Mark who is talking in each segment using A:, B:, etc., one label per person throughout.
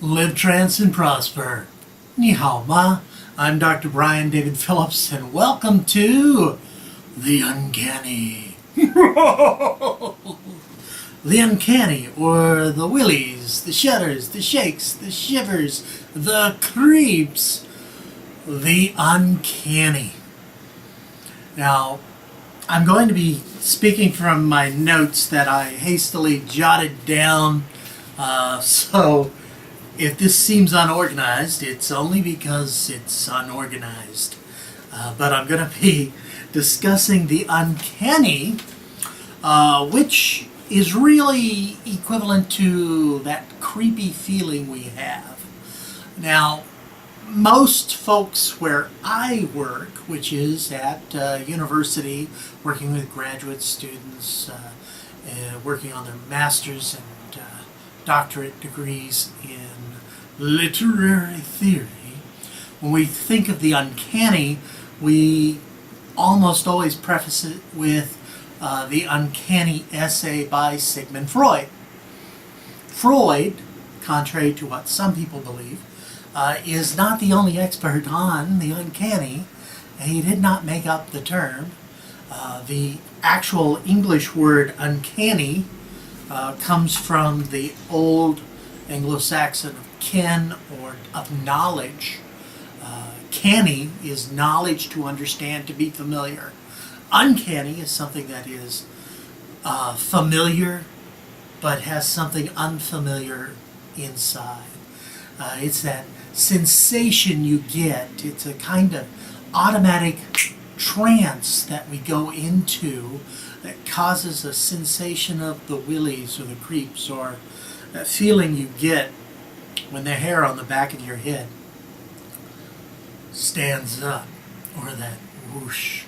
A: Live, trance, and prosper. Ni hao ma. I'm Dr. Brian David Phillips, and welcome to the Uncanny. The Uncanny, or the Willies, the Shudders, the Shakes, the Shivers, the Creeps, the Uncanny. Now, I'm going to be speaking from my notes that I hastily jotted down, so if this seems unorganized, it's only because it's unorganized. But I'm going to be discussing the uncanny, which is really equivalent to that creepy feeling we have. Now, most folks where I work, which is at university, working with graduate students, working on their master's and doctorate degrees in literary theory, when we think of the uncanny, we almost always preface it with the uncanny essay by Sigmund Freud. Freud, contrary to what some people believe, is not the only expert on the uncanny. He did not make up the term. The actual English word uncanny comes from the old Anglo-Saxon of ken, or of knowledge. Canny is knowledge, to understand, to be familiar. Uncanny is something that is familiar but has something unfamiliar inside. It's that sensation you get. It's a kind of automatic trance that we go into that causes a sensation of the willies or the creeps, or that feeling you get when the hair on the back of your head stands up, or that whoosh.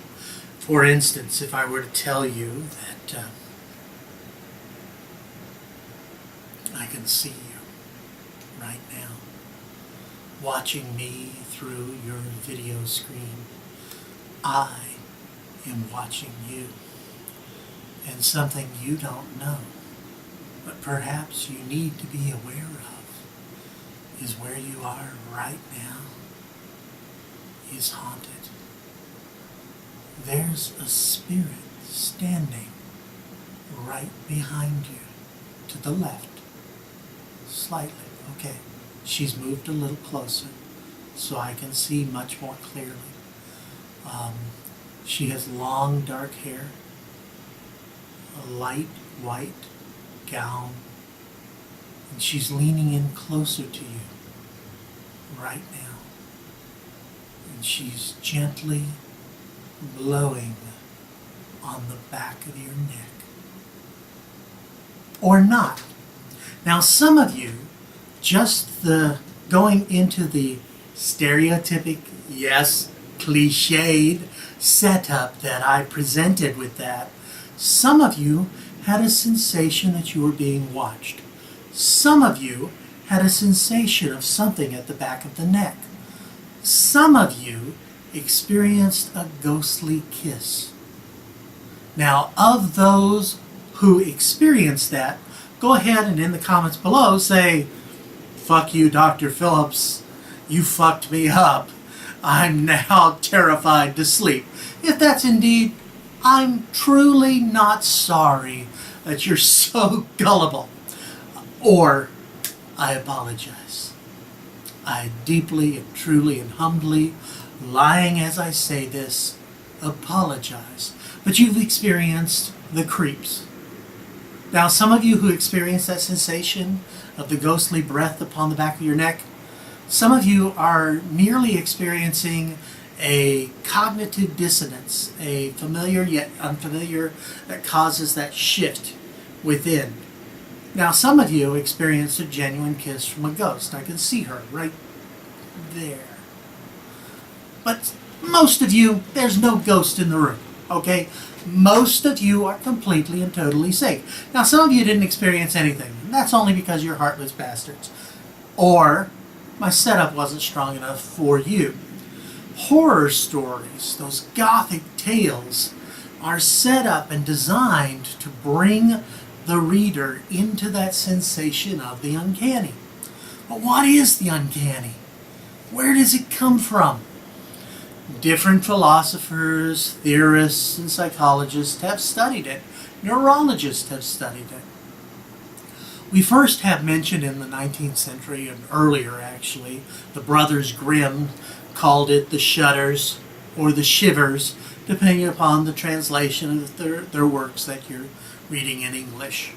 A: For instance, if I were to tell you that I can see you right now, watching me through your video screen, I am watching you. And something you don't know, but perhaps you need to be aware of, is where you are right now is haunted. There's a spirit standing right behind you, to the left, slightly. Okay, she's moved a little closer so I can see much more clearly. She has long dark hair, a light white gown, and she's leaning in closer to you right now, and she's gently blowing on the back of your neck, or not. Now, some of you, just the going into the stereotypic, yes, cliched setup that I presented with that, some of you had a sensation that you were being watched. Some of you had a sensation of something at the back of the neck. Some of you experienced a ghostly kiss. Now, of those who experienced that, go ahead and in the comments below say, "Fuck you, Dr. Phillips. You fucked me up. I'm now terrified to sleep." If that's indeed, I'm truly not sorry that you're so gullible. Or, I apologize. I deeply and truly and humbly, lying as I say this, apologize. But you've experienced the creeps. Now, some of you who experienced that sensation of the ghostly breath upon the back of your neck, some of you are merely experiencing a cognitive dissonance, a familiar yet unfamiliar, that causes that shift within. Now, some of you experienced a genuine kiss from a ghost. I can see her right there. But most of you, there's no ghost in the room, okay? Most of you are completely and totally safe. Now, some of you didn't experience anything. That's only because you're heartless bastards. Or my setup wasn't strong enough for you. Horror stories, those gothic tales, are set up and designed to bring the reader into that sensation of the uncanny. But what is the uncanny? Where does it come from? Different philosophers, theorists, and psychologists have studied it. Neurologists have studied it. We first have mentioned in the 19th century, and earlier actually, the Brothers Grimm called it the Shudders or the Shivers, depending upon the translation of their works that you're reading in English.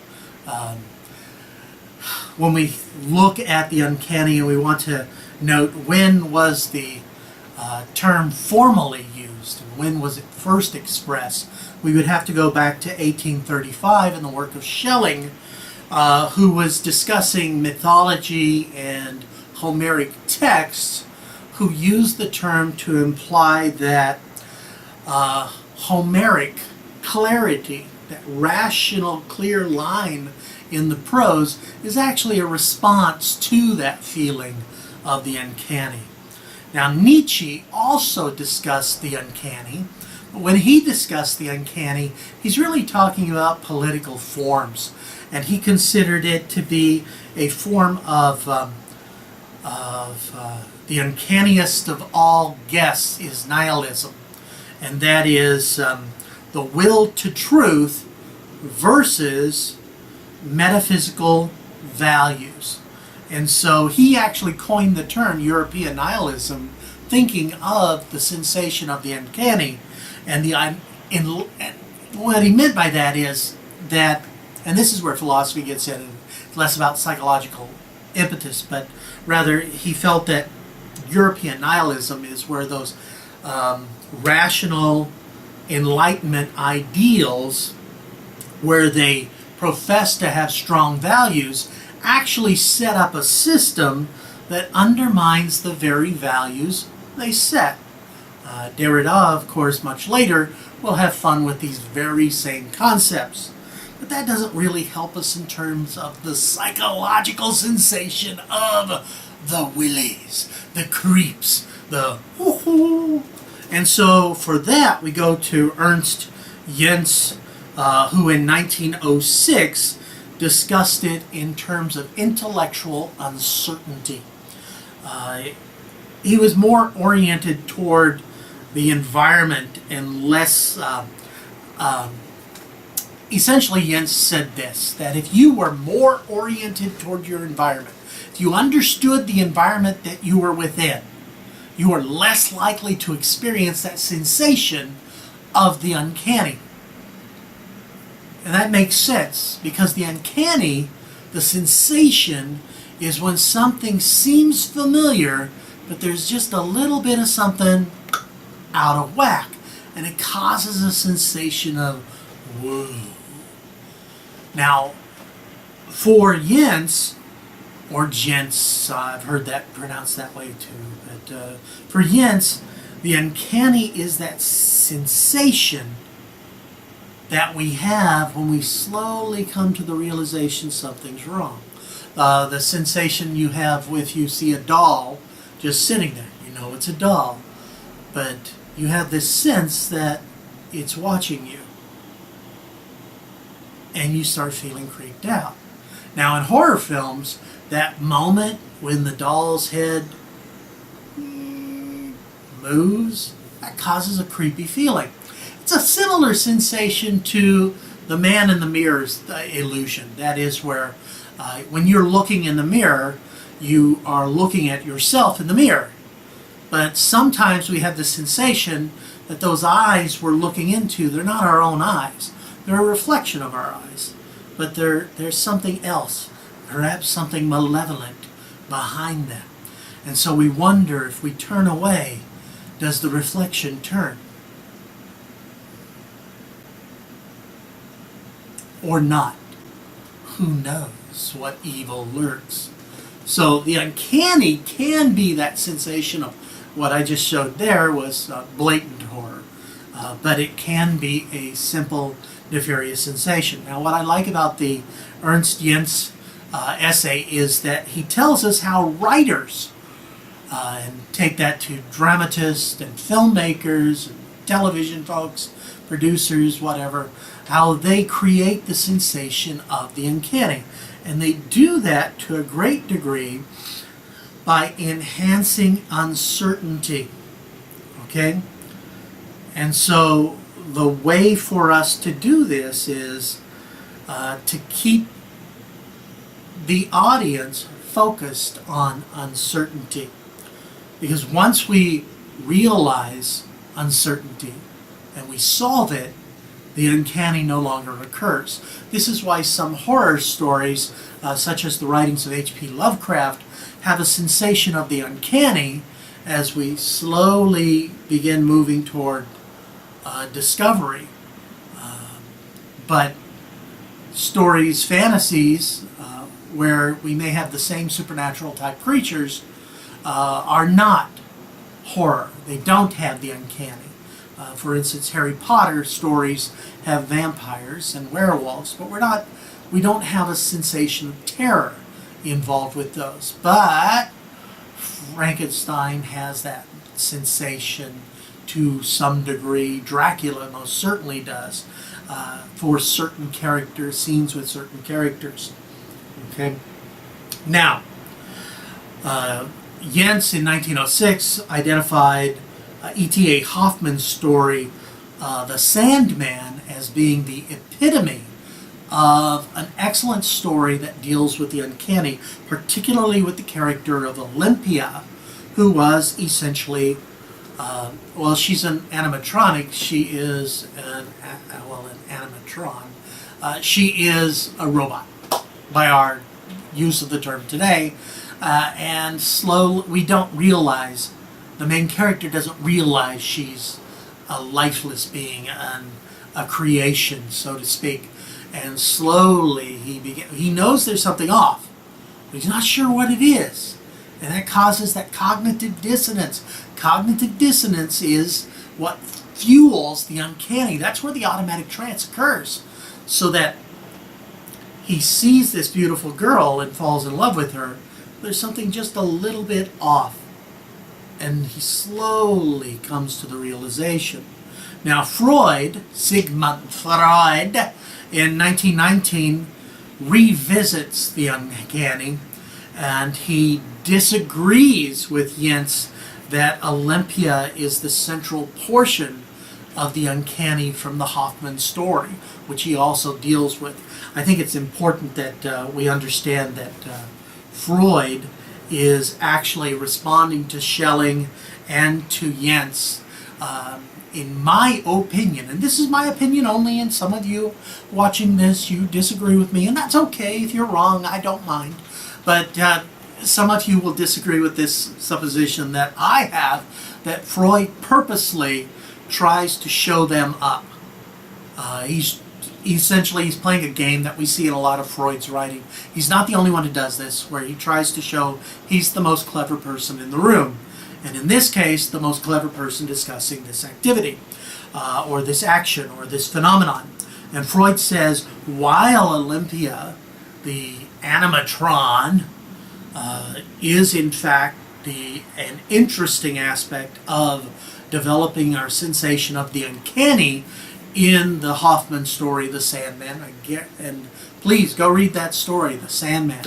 A: When we look at the uncanny, and we want to note when was the term formally used and when was it first expressed, we would have to go back to 1835 in the work of Schelling, who was discussing mythology and Homeric texts, who used the term to imply that Homeric clarity, that rational, clear line in the prose, is actually a response to that feeling of the uncanny. Now, Nietzsche also discussed the uncanny, but when he discussed the uncanny, he's really talking about political forms, and he considered it to be a form of the uncanniest of all guess is nihilism, and that is the will to truth versus metaphysical values. And so he actually coined the term European nihilism, thinking of the sensation of the uncanny. And what he meant by that is that, and this is where philosophy gets in, it's less about psychological impetus, but rather he felt that European nihilism is where those rational Enlightenment ideals, where they profess to have strong values, actually set up a system that undermines the very values they set. Derrida, of course, much later, will have fun with these very same concepts. But that doesn't really help us in terms of the psychological sensation of the willies, the creeps, the whoo-hoo. And so for that, we go to Ernst Jens, who in 1906 discussed it in terms of intellectual uncertainty. He was more oriented toward the environment and less, essentially Jens said this, that if you were more oriented toward your environment, if you understood the environment that you were within, you are less likely to experience that sensation of the uncanny. And that makes sense, because the uncanny, the sensation, is when something seems familiar, but there's just a little bit of something out of whack, and it causes a sensation of whoa. Now, for Jens, or Jens, I've heard that pronounced that way too, but for Jens, the uncanny is that sensation that we have when we slowly come to the realization something's wrong. The sensation you have if you see a doll just sitting there. You know it's a doll, but you have this sense that it's watching you, and you start feeling creeped out. Now, in horror films, that moment when the doll's head moves, that causes a creepy feeling. It's a similar sensation to the man in the mirror's illusion. That is where when you're looking in the mirror, you are looking at yourself in the mirror. But sometimes we have the sensation that those eyes we're looking into, they're not our own eyes. They're a reflection of our eyes. But there's something else, perhaps something malevolent behind them. And so we wonder, if we turn away, does the reflection turn? Or not? Who knows what evil lurks? So the uncanny can be that sensation of what I just showed there was blatant horror. But it can be a simple nefarious sensation. Now, what I like about the Ernst Jens essay is that he tells us how writers, and take that to dramatists and filmmakers and television folks, producers, whatever, how they create the sensation of the uncanny. And they do that to a great degree by enhancing uncertainty. Okay? And so the way for us to do this is to keep the audience focused on uncertainty. Because once we realize uncertainty and we solve it, the uncanny no longer occurs. This is why some horror stories, such as the writings of H.P. Lovecraft, have a sensation of the uncanny as we slowly begin moving toward discovery. But stories, fantasies, where we may have the same supernatural type creatures, are not horror. They don't have the uncanny. For instance, Harry Potter stories have vampires and werewolves, but we don't have a sensation of terror involved with those. But Frankenstein has that sensation to some degree. Dracula most certainly does, for certain characters, scenes with certain characters. Okay. Now, Jens in 1906 identified E.T.A. Hoffman's story, The Sandman, as being the epitome of an excellent story that deals with the uncanny, particularly with the character of Olympia, who was essentially, well, she's an animatronic. She is an animatron. She is a robot by our use of the term today, and we don't realize, the main character doesn't realize she's a lifeless being, a creation, so to speak. And slowly he knows there's something off, but he's not sure what it is. And that causes that cognitive dissonance. Cognitive dissonance is what fuels the uncanny. That's where the automatic trance occurs. So that he sees this beautiful girl and falls in love with her. There's something just a little bit off. And he slowly comes to the realization. Now Sigmund Freud, in 1919, revisits the uncanny, and he disagrees with Jens that Olympia is the central portion of the uncanny from the Hoffman story, which he also deals with. I think it's important that we understand that Freud is actually responding to Schelling and to Jens. In my opinion, and this is my opinion only, and some of you watching this, you disagree with me, and that's okay. If you're wrong, I don't mind. But some of you will disagree with this supposition that I have, that Freud purposely tries to show them up. He's playing a game that we see in a lot of Freud's writing. He's not the only one who does this, where he tries to show he's the most clever person in the room. And in this case, the most clever person discussing this activity, or this action, or this phenomenon. And Freud says, while Olympia, the animatron, is in fact an interesting aspect of developing our sensation of the uncanny in the Hoffman story, The Sandman. And please go read that story, The Sandman.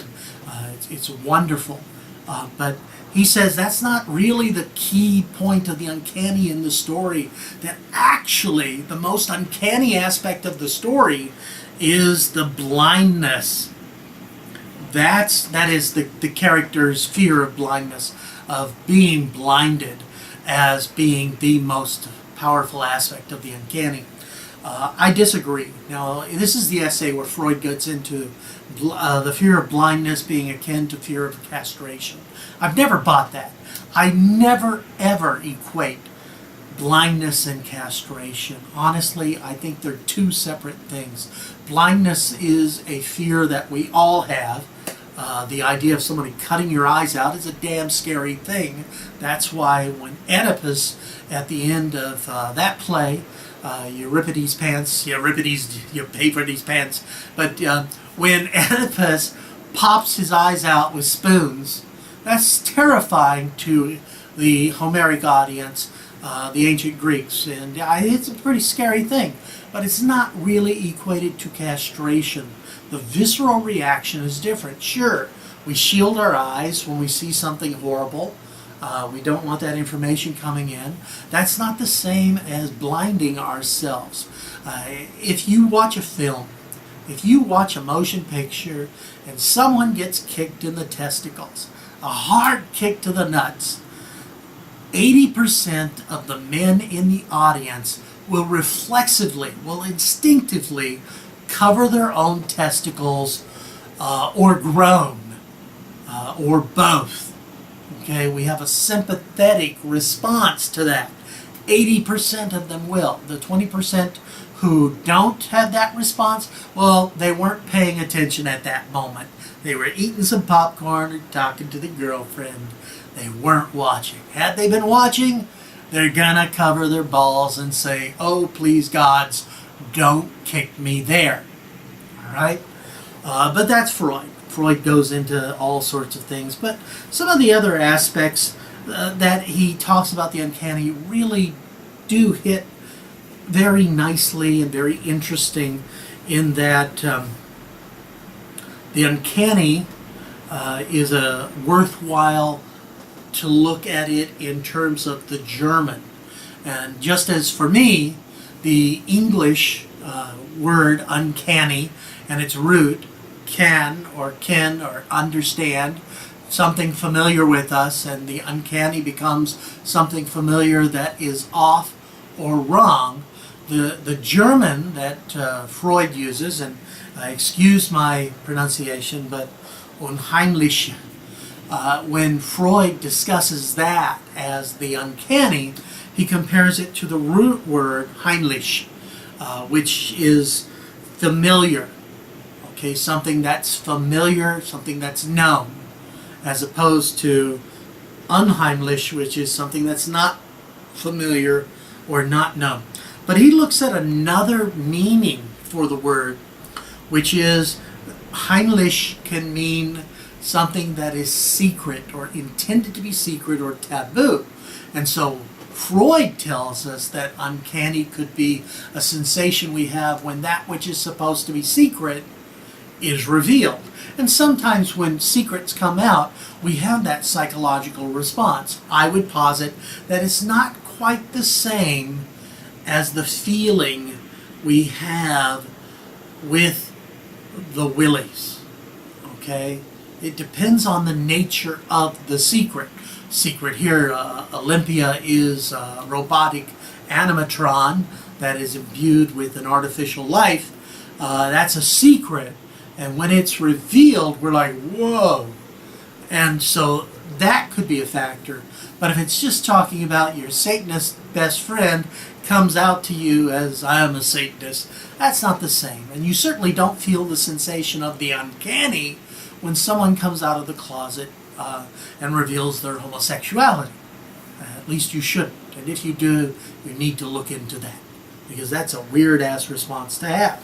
A: It's wonderful. But he says that's not really the key point of the uncanny in the story. That actually the most uncanny aspect of the story is the blindness. That is the character's fear of blindness, of being blinded, as being the most powerful aspect of the uncanny. I disagree. Now, this is the essay where Freud gets into the fear of blindness being akin to fear of castration. I've never bought that. I never, ever equate blindness and castration. Honestly, I think they're two separate things. Blindness is a fear that we all have. The idea of somebody cutting your eyes out is a damn scary thing. That's why when Oedipus, at the end of that play, Euripides pants, you pay for these pants, but when Oedipus pops his eyes out with spoons, that's terrifying to the Homeric audience, the ancient Greeks, and it's a pretty scary thing, but it's not really equated to castration. The visceral reaction is different. Sure, We shield our eyes when we see something horrible. We don't want that information coming in. That's not the same as blinding ourselves. If you watch a film, if you watch a motion picture and someone gets kicked in the testicles, a hard kick to the nuts, 80% of the men in the audience will reflexively, will instinctively cover their own testicles or groan or both. Okay, we have a sympathetic response to that. 80% of them will. The 20% who don't have that response, well, they weren't paying attention at that moment. They were eating some popcorn or talking to the girlfriend. They weren't watching. Had they been watching, they're gonna cover their balls and say, "Oh, please, gods, don't kick me there." All right? But that's Freud. Freud goes into all sorts of things. But some of the other aspects that he talks about the uncanny really do hit very nicely and very interesting, in that the uncanny is a worthwhile to look at it in terms of the German. And just as for me, the English word uncanny and its root, can or understand, something familiar with us, and the uncanny becomes something familiar that is off or wrong. The German that Freud uses, and excuse my pronunciation, but unheimlich, when Freud discusses that as the uncanny, he compares it to the root word heimlich, which is familiar. Okay, something that's familiar, something that's known, as opposed to unheimlich, which is something that's not familiar or not known. But he looks at another meaning for the word, which is heimlich can mean something that is secret or intended to be secret or taboo. And so Freud tells us that uncanny could be a sensation we have when that which is supposed to be secret is revealed. And sometimes when secrets come out, we have that psychological response. I would posit that it's not quite the same as the feeling we have with the Willies. Okay? It depends on the nature of the secret. Secret here, Olympia is a robotic animatron that is imbued with an artificial life. That's a secret. And when it's revealed, we're like, whoa. And so that could be a factor. But if it's just talking about your Satanist best friend comes out to you as, I am a Satanist, that's not the same. And you certainly don't feel the sensation of the uncanny when someone comes out of the closet and reveals their homosexuality. At least you shouldn't. And if you do, you need to look into that, because that's a weird-ass response to have.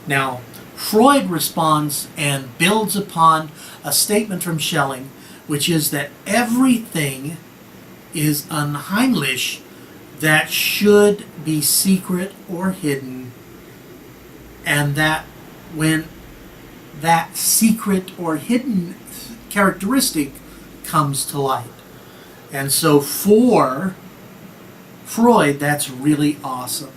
A: Now, Freud responds and builds upon a statement from Schelling, which is that everything is unheimlich that should be secret or hidden, and that when that secret or hidden characteristic comes to light. And so for Freud, that's really awesome.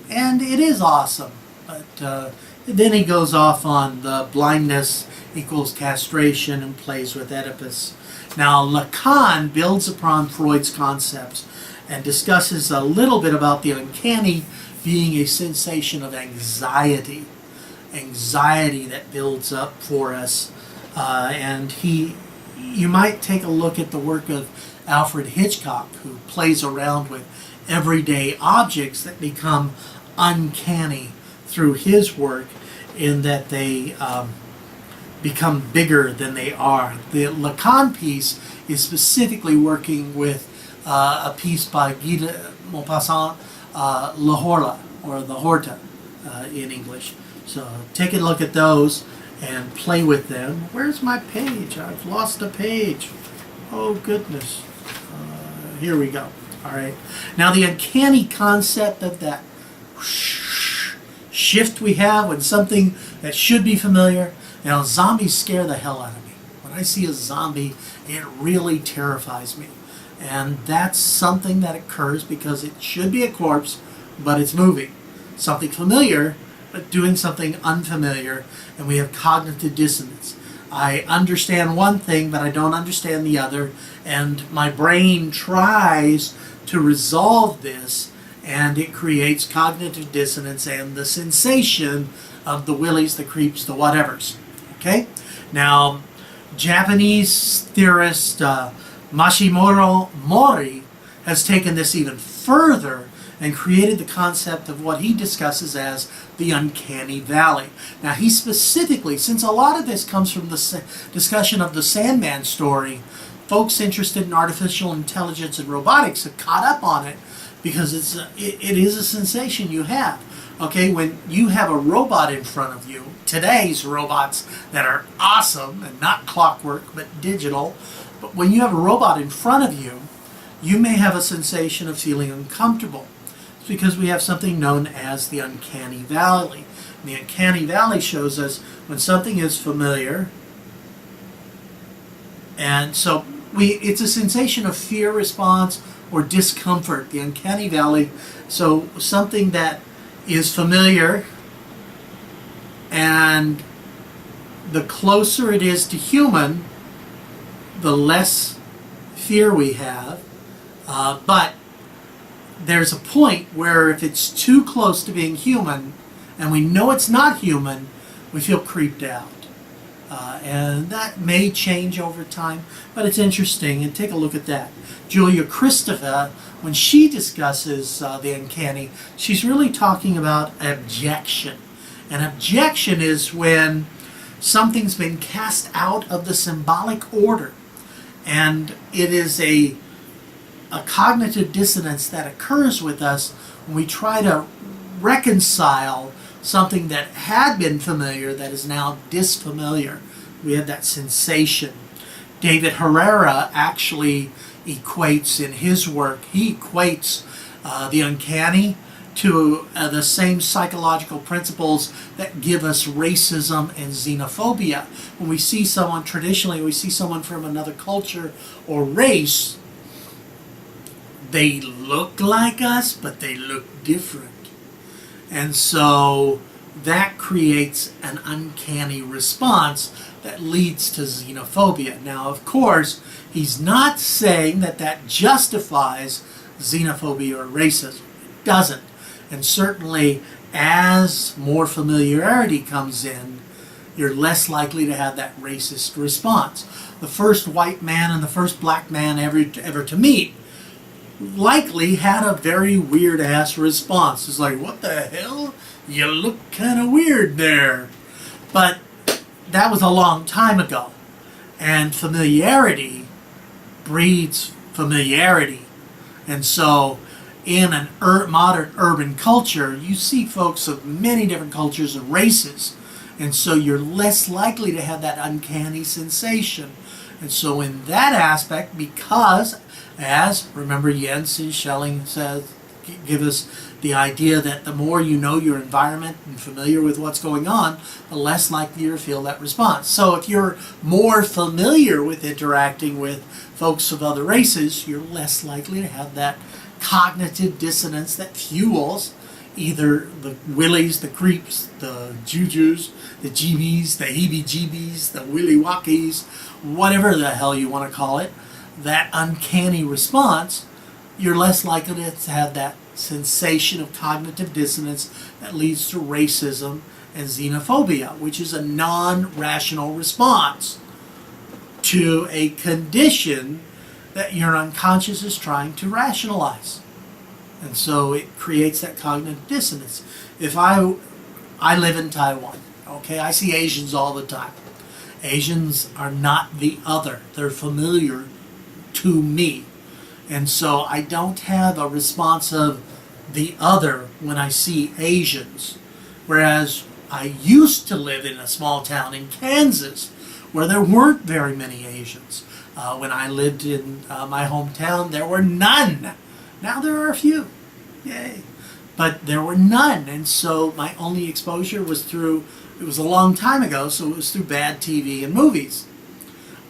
A: And it is awesome. But then he goes off on the blindness equals castration and plays with Oedipus. Now, Lacan builds upon Freud's concepts and discusses a little bit about the uncanny being a sensation of anxiety. Anxiety that builds up for us. And you might take a look at the work of Alfred Hitchcock, who plays around with everyday objects that become uncanny through his work, in that they become bigger than they are. The Lacan piece is specifically working with a piece by Guy de Maupassant, La Horla, or The Horta in English. So take a look at those and play with them. Where's my page? I've lost a page. Oh goodness. Here we go. All right. Now the uncanny concept of that shift we have when something that should be familiar Now, zombies scare the hell out of me. When I see a zombie, it really terrifies me. And that's something that occurs because it should be a corpse, but it's moving. Something familiar, but doing something unfamiliar, and we have cognitive dissonance. I understand one thing, but I don't understand the other, and my brain tries to resolve this, and it creates cognitive dissonance and the sensation of the willies, the creeps, the whatevers. Okay? Now, Japanese theorist Mashimuro Mori has taken this even further and created the concept of what he discusses as the uncanny valley. Now, he specifically, since a lot of this comes from the discussion of the Sandman story, folks interested in artificial intelligence and robotics have caught up on it because it is a sensation you have. Okay, when you have a robot in front of you, today's robots that are awesome and not clockwork but digital, but when you have a robot in front of you, you may have a sensation of feeling uncomfortable. It's because we have something known as the uncanny valley. And the uncanny valley shows us when something is familiar, and so it's a sensation of fear response or discomfort, the uncanny valley. So something that is familiar, and the closer it is to human, the less fear we have. But there's a point where if it's too close to being human, and we know it's not human, we feel creeped out. And that may change over time, but it's interesting, and take a look at that. Julia Kristeva, when she discusses the uncanny, she's really talking about objection. An objection is when something's been cast out of the symbolic order, and it is a cognitive dissonance that occurs with us when we try to reconcile something that had been familiar that is now disfamiliar. We have that sensation. David Herrera actually equates in his work, he equates the uncanny to the same psychological principles that give us racism and xenophobia. When we see someone, traditionally we see someone from another culture or race, they look like us, but they look different. And so that creates an uncanny response that leads to xenophobia. Now, of course, he's not saying that that justifies xenophobia or racism. It doesn't. And certainly, as more familiarity comes in, you're less likely to have that racist response. The first white man and the first black man ever to meet likely had a very weird-ass response. It's like, what the hell? You look kind of weird there. But that was a long time ago. And familiarity breeds familiarity. And so in an modern urban culture, you see folks of many different cultures and races. And so you're less likely to have that uncanny sensation. And so in that aspect, because, as, remember, Jens and Schelling says, give us the idea that the more you know your environment and familiar with what's going on, the less likely you feel that response. So if you're more familiar with interacting with folks of other races, you're less likely to have that cognitive dissonance that fuels either the willies, the creeps, the jujus, the jeebies, the heebie-jeebies, the willy-wockies, whatever the hell you want to call it, that uncanny response. You're less likely to have that sensation of cognitive dissonance that leads to racism and xenophobia, which is a non-rational response to a condition that your unconscious is trying to rationalize. And so it creates that cognitive dissonance. If I live in Taiwan, okay, I see Asians all the time. Asians are not the other. They're familiar to me. And so I don't have a response of the other when I see Asians. Whereas I used to live in a small town in Kansas where there weren't very many Asians. When I lived in my hometown, there were none. Now there are a few. Yay. but there were none. And so my only exposure was through, it was a long time ago, so it was through bad TV and movies.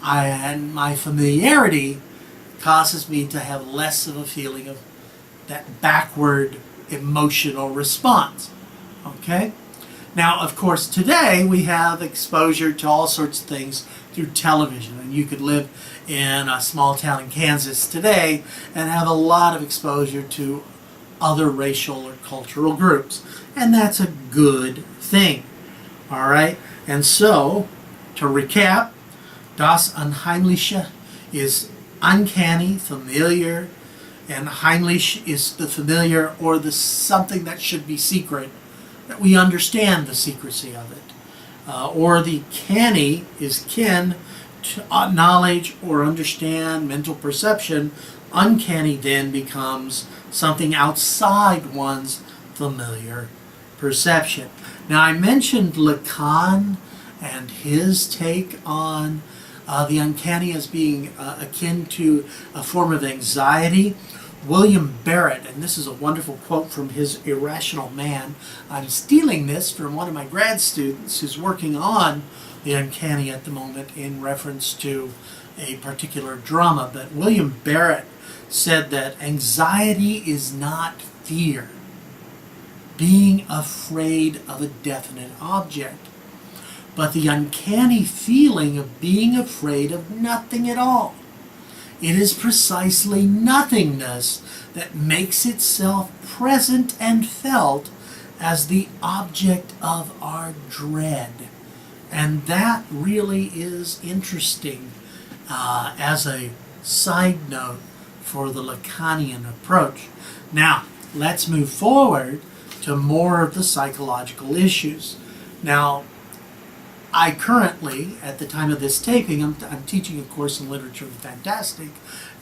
A: And my familiarity causes me to have less of a feeling of that backward emotional response. Okay? Now, of course, today we have exposure to all sorts of things through television. And you could live in a small town in Kansas today and have a lot of exposure to other racial or cultural groups. And that's a good thing. All right? And so, to recap, Das Unheimliche is uncanny, familiar, and Heimlich is the familiar or the something that should be secret, that we understand the secrecy of it. Or the canny is kin to knowledge or understand, mental perception. Uncanny then becomes something outside one's familiar perception. Now I mentioned Lacan and his take on the uncanny as being akin to a form of anxiety. William Barrett, and this is a wonderful quote from his Irrational Man. I'm stealing this from one of my grad students who's working on the uncanny at the moment in reference to a particular drama. But William Barrett said that anxiety is not fear, being afraid of a definite object, but the uncanny feeling of being afraid of nothing at all. It is precisely nothingness that makes itself present and felt as the object of our dread. And that really is interesting as a side note for the Lacanian approach. Now, let's move forward to more of the psychological issues. Now, I currently, at the time of this taping, I'm teaching a course in literature and fantastic.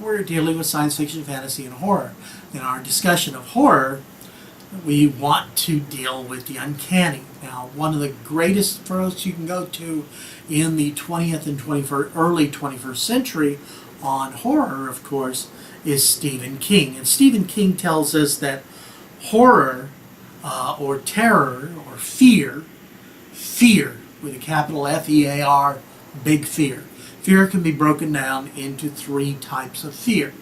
A: We're dealing with science fiction, fantasy, and horror. In our discussion of horror, we want to deal with the uncanny. Now, one of the greatest folks you can go to in the 20th and early 21st century on horror, of course, is Stephen King. And Stephen King tells us that horror, or terror, or fear, with a capital F-E-A-R, big fear. Fear can be broken down into 3 types of fear.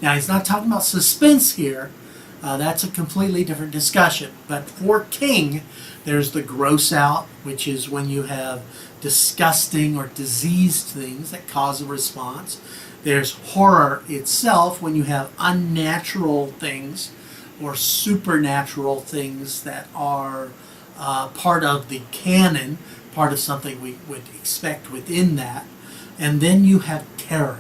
A: Now, he's not talking about suspense here. That's a completely different discussion. But for King, there's the gross out, which is when you have disgusting or diseased things that cause a response. There's horror itself, when you have unnatural things or supernatural things that are part of the canon, part of something we would expect within that. And then you have terror.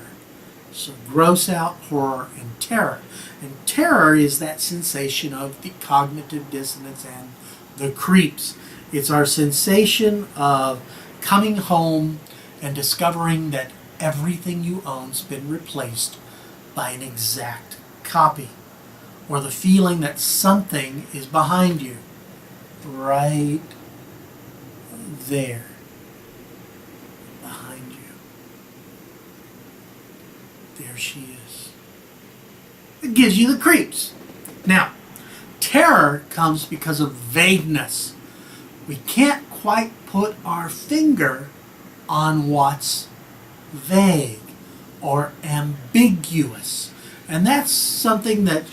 A: So gross out, horror, and terror. And terror is that sensation of the cognitive dissonance and the creeps. It's our sensation of coming home and discovering that everything you own's been replaced by an exact copy. Or the feeling that something is behind you, right there, behind you. There she is. It gives you the creeps. Now, terror comes because of vagueness. We can't quite put our finger on what's vague or ambiguous. And that's something that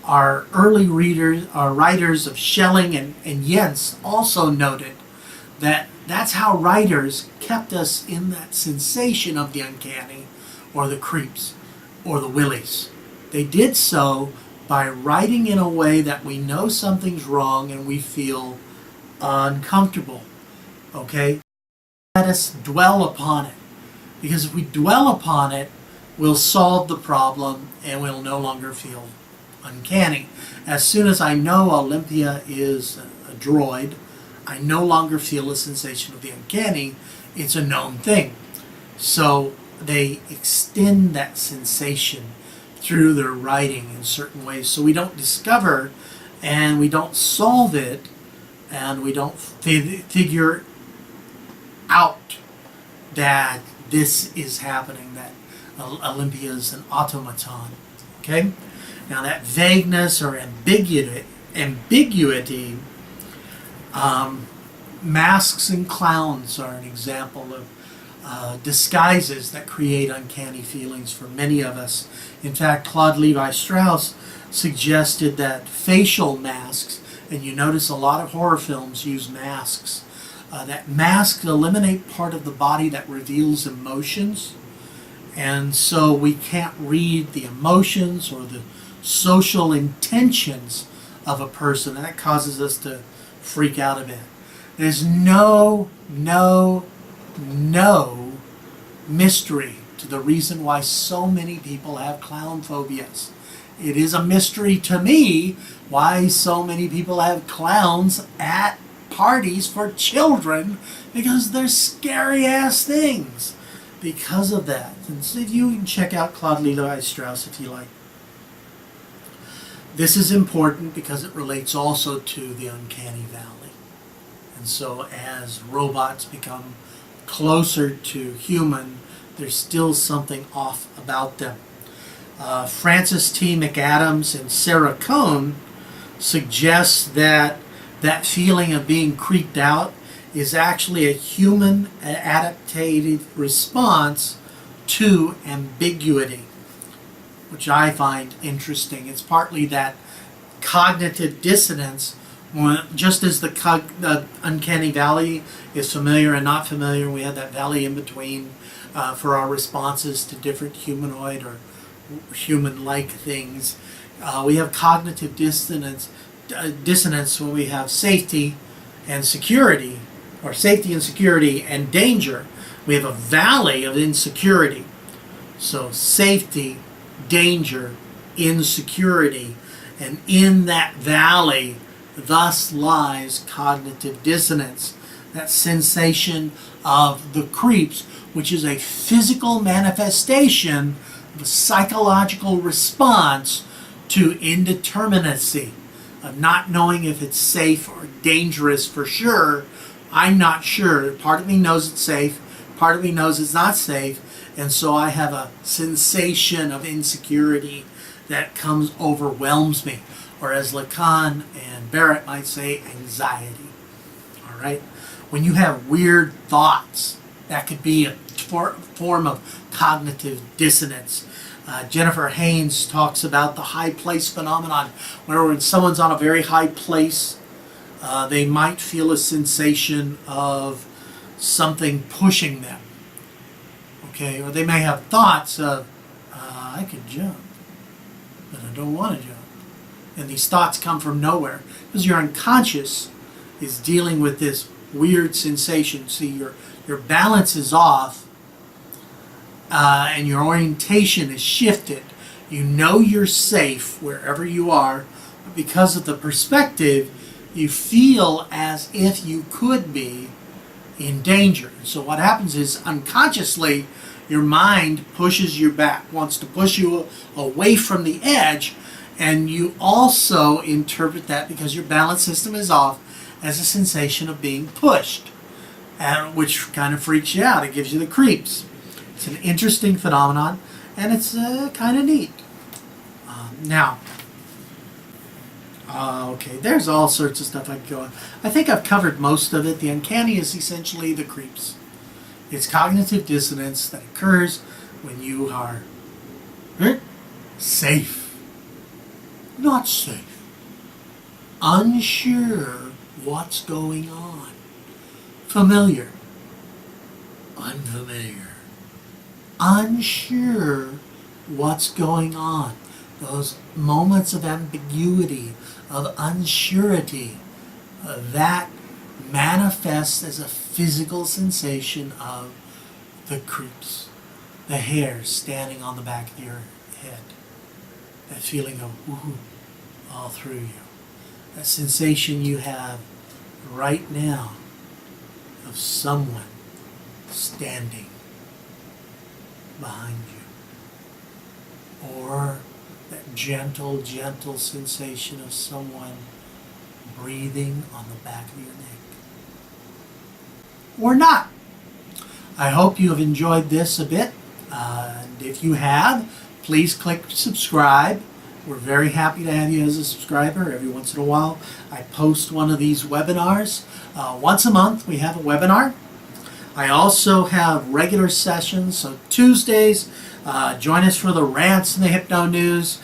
A: our early readers, our writers of Schelling and Jens also noted, that that's how writers kept us in that sensation of the uncanny or the creeps or the willies. They did so by writing in a way that we know something's wrong and we feel uncomfortable. Okay? Let us dwell upon it. Because if we dwell upon it, we'll solve the problem and we'll no longer feel uncanny. As soon as I know Olympia is a droid, I no longer feel a sensation of the uncanny. It's a known thing. So they extend that sensation through their writing in certain ways. So we don't discover and we don't solve it and we don't figure out that this is happening, that Olympia is an automaton. Okay? Now that vagueness or ambiguity, masks and clowns are an example of disguises that create uncanny feelings for many of us. In fact, Claude Levi-Strauss suggested that facial masks, and you notice a lot of horror films use masks, that masks eliminate part of the body that reveals emotions, and so we can't read the emotions or the social intentions of a person, and that causes us to freak out a bit. There's no mystery to the reason why so many people have clown phobias. It is a mystery to me why so many people have clowns at parties for children, because they're scary ass things because of that. And so you can check out Claude Levi-Strauss if you like. This is important because it relates also to the uncanny valley. And so as robots become closer to human, there's still something off about them. Francis T. McAdams and Sarah Cohn suggest that that feeling of being creeped out is actually a human adaptive response to ambiguity, which I find interesting. It's partly that cognitive dissonance, just as the uncanny valley is familiar and not familiar, we have that valley in between for our responses to different humanoid or human-like things. We have cognitive dissonance when we have safety and security, or safety and security and danger. We have a valley of insecurity. So safety, danger, insecurity, and in that valley thus lies cognitive dissonance, that sensation of the creeps, which is a physical manifestation of a psychological response to indeterminacy, of not knowing if it's safe or dangerous for sure. I'm not sure. Part of me knows it's safe, part of me knows it's not safe, and so I have a sensation of insecurity that overwhelms me, or as Lacan and Barrett might say, anxiety. All right? When you have weird thoughts, that could be a form of cognitive dissonance. Jennifer Haynes talks about the high place phenomenon, where when someone's on a very high place, they might feel a sensation of something pushing them. Okay, or they may have thoughts of, I could jump, but I don't want to jump. And these thoughts come from nowhere, because your unconscious is dealing with this weird sensation. See, your balance is off, and your orientation is shifted. You know you're safe wherever you are, but because of the perspective, you feel as if you could be in danger. So what happens is, unconsciously, your mind pushes you back, wants to push you away from the edge, and you also interpret that, because your balance system is off, as a sensation of being pushed, which kind of freaks you out. It gives you the creeps. It's an interesting phenomenon, and it's kind of neat. Okay, there's all sorts of stuff I could go on. I think I've covered most of it. The uncanny is essentially the creeps. It's cognitive dissonance that occurs when you are safe, not safe, unsure what's going on, familiar, unfamiliar, unsure what's going on. Those moments of ambiguity, of unsurety, that manifests as a physical sensation of the creeps, the hairs standing on the back of your head, that feeling of woohoo all through you, that sensation you have right now of someone standing behind you, or that gentle sensation of someone breathing on the back of your neck. Or not. I hope you have enjoyed this a bit. And if you have, please click subscribe We're very happy to have you as a subscriber. Every once in a while, I post one of these webinars. Once a month, we have a webinar. I also have regular sessions, so Tuesdays, join us for the rants and the Hypno news.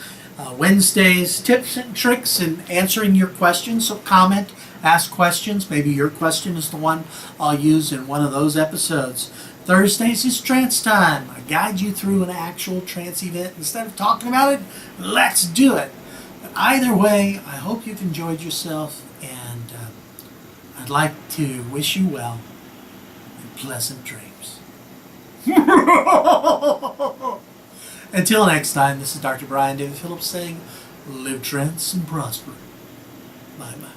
A: Wednesdays, tips and tricks in answering your questions, so comment, ask questions. Maybe your question is the one I'll use in one of those episodes. Thursdays is trance time. I guide you through an actual trance event. Instead of talking about it, let's do it. But either way, I hope you've enjoyed yourself, and I'd like to wish you well and pleasant dreams. Until next time, this is Dr. Brian David Phillips saying, live trance and prosper. Bye-bye.